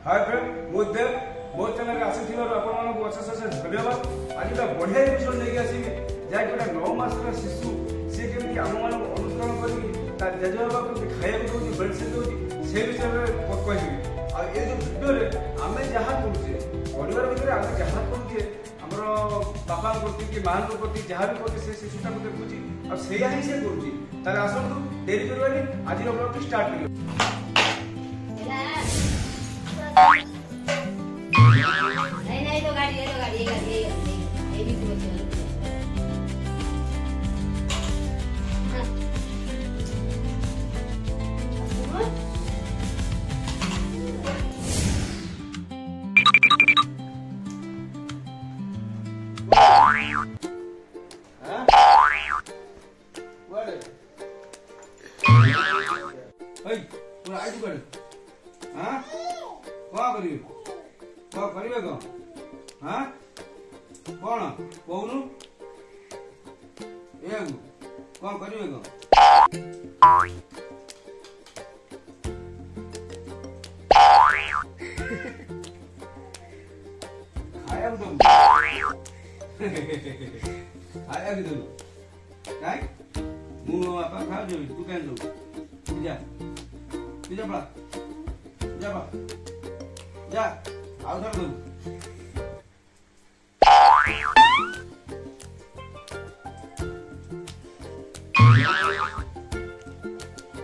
Hi friend मुदेव मो channel रे आसी थिबार आपण मानको अशेष अशेष धन्यवाद। आज एक बढ़िया एपिसोड लेके आसी जाय गोटे 9 मासर शिशु से केमती आम मानको अनुसरण करी ता जजबाबा को खाइबा दोची मेडिसिन दोची से विषय रे कहबी। आ ए जो वीडियो रे आमे जहां करूचे परिवार भीतर आमे जहां करूचे हमरो बापा प्रति कि मां प्रति जहां भी प्रति से शिशुटा को देखुची आ सेया ही से करूची ताले आसंतु देरी करबानी आज रो ब्लॉग स्टार्ट करियो। नहीं तो गाड़ी ये भी तो आया कि दो काय मु आपा खा जो तू केन दो जा बा जा आउ धर दो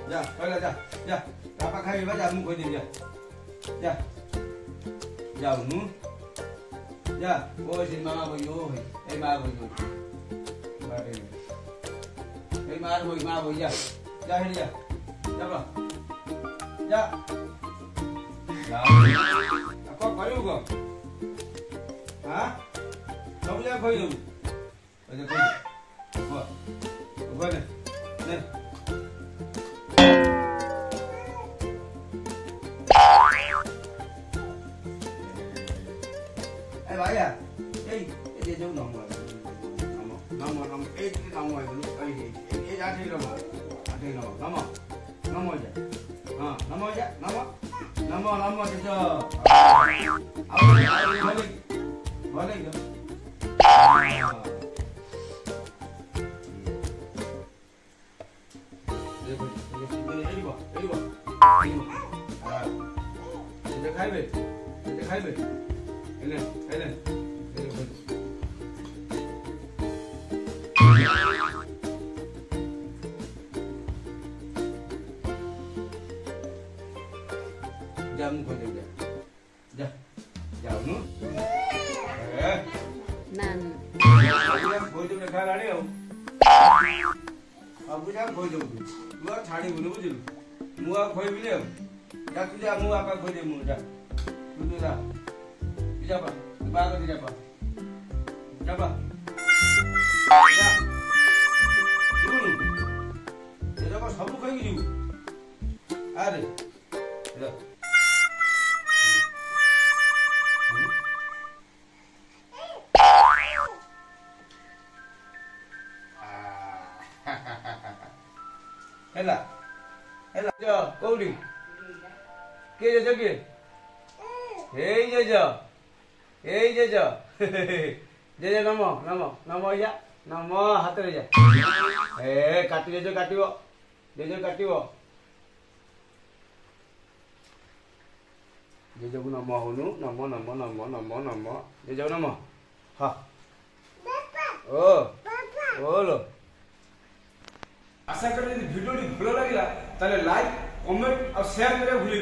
जा पहले जा आपा खाई बा जा मु कोई दे जा जाओ नु जा वो sin ma boy yo hey ma boy yo hey ma boy ya ba ya apa kariu ko ha सब जा खोई दो अरे खोई वो ने भाई ये जो नम ए नम ए आठे नम जा हां नम जा नम जो भले गयो देखो ये खाइबे Ele jam ko de ja जाओ नु nan ये खोज में खा लाड़ी हो अब जा खोज दो तू छाड़ी बुनु बुझलु मुआ खोई बिले जा तू जा मुआ का खोज मु जा तू जा जा बा बाग जा बा जा जुनु ये लोग सब खाई जीव अरे जा हेला जो कोडी के जे जगे हे जे नमो या नमो हाथ रे जा ए काटी जे काटिबो जे काटिबो जे जो नमो होनु नमो जे जो नमो हा पापा ओ लो आशा करें वीडियो भल लगे लाइक कमेंट और शेयर करें भूल